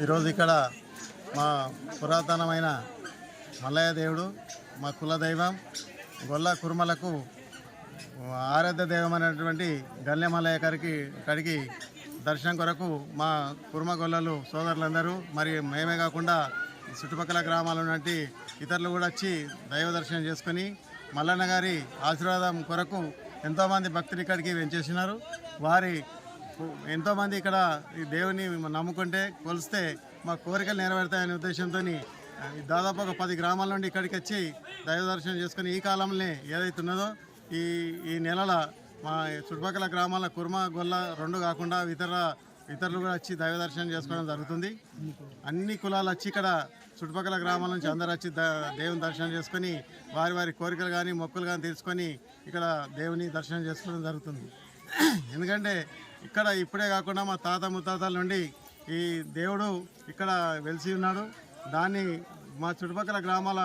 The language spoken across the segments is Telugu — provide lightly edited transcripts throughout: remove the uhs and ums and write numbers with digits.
ఈరోజు ఇక్కడ మా పురాతనమైన మల్లయ్య దేవుడు, మా కుల దైవం గొల్ల కుర్మలకు ఆరాధ్య దైవం అనేటువంటి గల్లె మల్లయ్య గారికి దర్శనం కొరకు మా కుర్మ గొల్లలు సోదరులందరూ మరి మేమే కాకుండా చుట్టుపక్కల గ్రామాల నుండి ఇతరులు కూడా వచ్చి దైవ దర్శనం చేసుకొని మల్లన్న గారి ఆశీర్వాదం కొరకు ఎంతోమంది భక్తులు ఇక్కడికి వెంచేసినారు. వారి ఎంతోమంది ఇక్కడ ఈ దేవుని నమ్ముకుంటే కొలిస్తే మా కోరికలు నెరవేరుతాయనే ఉద్దేశంతో దాదాపు ఒక 10 గ్రామాల నుండి ఇక్కడికి వచ్చి దైవ దర్శనం చేసుకుని ఈ కాలంలో ఏదైతే ఉన్నదో ఈ నెలల మా చుట్టుపక్కల గ్రామాల కుర్మ గొల్ల 2 కాకుండా ఇతరులు కూడా వచ్చి దైవ దర్శనం చేసుకోవడం జరుగుతుంది. అన్ని కులాలు వచ్చి ఇక్కడ చుట్టుపక్కల గ్రామాల నుంచి అందరూ వచ్చి దేవుని దర్శనం చేసుకొని వారి కోరికలు కానీ మొక్కులు కానీ తీర్చుకొని ఇక్కడ దేవుని దర్శనం చేసుకోవడం జరుగుతుంది. ఎందుకంటే ఇక్కడ ఇప్పుడే కాకుండా మా తాత ముత్తాతల నుండి ఈ దేవుడు ఇక్కడ వెలిసి ఉన్నాడు. దాన్ని మా చుట్టుపక్కల గ్రామాల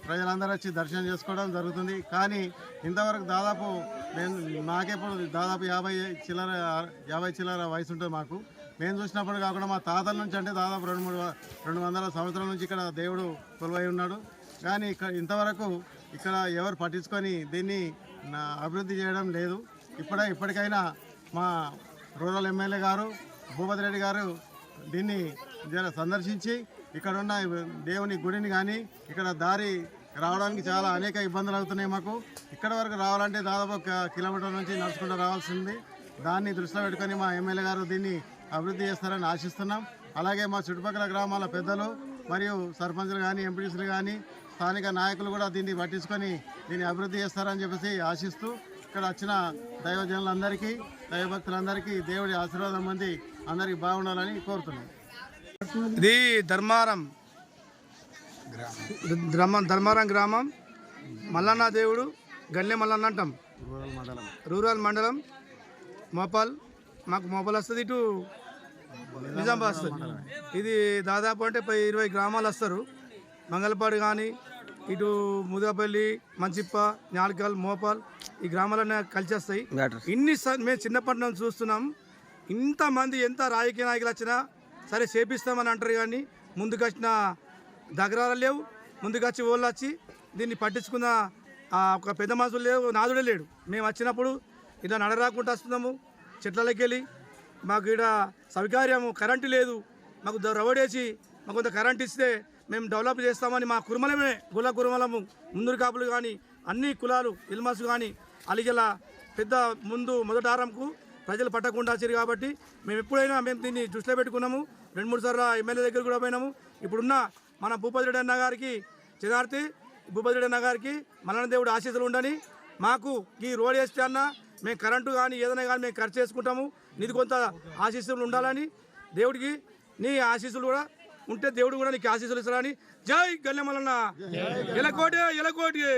ప్రజలందరూ వచ్చి దర్శనం చేసుకోవడం జరుగుతుంది. కానీ ఇంతవరకు దాదాపు నాకెప్పుడు దాదాపు 50 చిల్లర వయసు ఉంటుంది మాకు. మేము చూసినప్పుడు కాకుండా మా తాతల నుంచి అంటే దాదాపు 200 సంవత్సరాల నుంచి ఇక్కడ దేవుడు కొలువై ఉన్నాడు. కానీ ఇక్కడ ఇంతవరకు ఇక్కడ ఎవరు పట్టించుకొని దీన్ని అభివృద్ధి చేయడం లేదు. ఇప్పటికైనా మా రూరల్ ఎమ్మెల్యే గారు భూపతి రెడ్డి గారు దీన్ని సందర్శించి ఇక్కడున్న దేవుని గుడిని కానీ ఇక్కడ దారి రావడానికి చాలా అనేక ఇబ్బందులు అవుతున్నాయి. మాకు ఇక్కడ వరకు రావాలంటే దాదాపు 1 కిలోమీటర్ నుంచి నడుచుకుంటూ రావాల్సింది. దాన్ని దృష్టిలో పెట్టుకొని మా ఎమ్మెల్యే గారు దీన్ని అభివృద్ధి చేస్తారని ఆశిస్తున్నాం. అలాగే మా చుట్టుపక్కల గ్రామాల పెద్దలు మరియు సర్పంచులు కానీ ఎంపీటీసీలు కానీ స్థానిక నాయకులు కూడా దీన్ని పట్టించుకొని దీన్ని అభివృద్ధి చేస్తారని చెప్పేసి ఆశిస్తూ ఇక్కడ వచ్చిన దైవజనులందరికీ దైవభక్తులందరికీ దేవుడి ఆశీర్వాదం పొంది అందరికీ బాగుండాలని కోరుతున్నాం. ఇది ధర్మారం గ్రామం మల్లన్న దేవుడు గల్లె మల్లన్న అంటాం. రూరల్ మండలం మోపాల్. మాకు మోపాల్ వస్తుంది, ఇటు నిజామాబాద్ వస్తుంది. ఇది దాదాపు అంటే 20 గ్రామాలు వస్తారు. మంగళపాడు కానీ ఇటు ముదపల్లి, మంచిప్ప, న్యాల్కల్, మోపాల్ ఈ గ్రామాలన్నీ కలిసి వస్తాయి. మేము చిన్నప్పటి నుంచి చూస్తున్నాం. ఇంతమంది ఎంత రాజకీయ నాయకులు వచ్చినా సరే చేపిస్తామని అంటారు, కానీ ముందుకు వచ్చిన దగ్గరాలు లేవు. ముందుకు వచ్చి వాళ్ళు వచ్చి దీన్ని పట్టించుకున్న ఒక పెద్ద మనుషులు లేవు, నాదుడే లేడు. మేము వచ్చినప్పుడు ఇలా నడరాకుండా వస్తున్నాము చెట్లలోకి వెళ్ళి. మాకు ఇక్కడ సౌకర్యము కరెంటు లేదు. మాకు రవడేసి మాకు కొంత కరెంట్ ఇస్తే మేము డెవలప్ చేస్తామని మా కుర్మలమే గుల కుర్మలము ముందూరు కాపులు కానీ అన్ని కులాలు ఇల్మాసు కానీ అలిగల పెద్ద మొదటి ఆరంకు ప్రజలు పట్టకుండా వచ్చారు. కాబట్టి మేము ఎప్పుడైనా దీన్ని దృష్టిలో పెట్టుకున్నాము. 2-3 సార్లు ఎమ్మెల్యే దగ్గర కూడా పోయినాము. ఇప్పుడున్న మన భూపతి రెడ్డి అన్న గారికి చిన్నార్తి భూపతి రెడ్డి అన్న గారికి మల్లన్న దేవుడు ఆశీస్సులు ఉండని, మాకు ఈ రోడ్ వేస్తే అన్న మేము కరెంటు కానీ ఏదైనా కానీ మేము ఖర్చు చేసుకుంటాము, నీది కొంత ఆశీస్సులు ఉండాలని, దేవుడికి నీ ఆశీస్సులు కూడా ఉంటే దేవుడు కూడా నీకు ఆశీస్సులు ఇస్తారని. జై గల్లె మల్లన్న. ఎలకోటి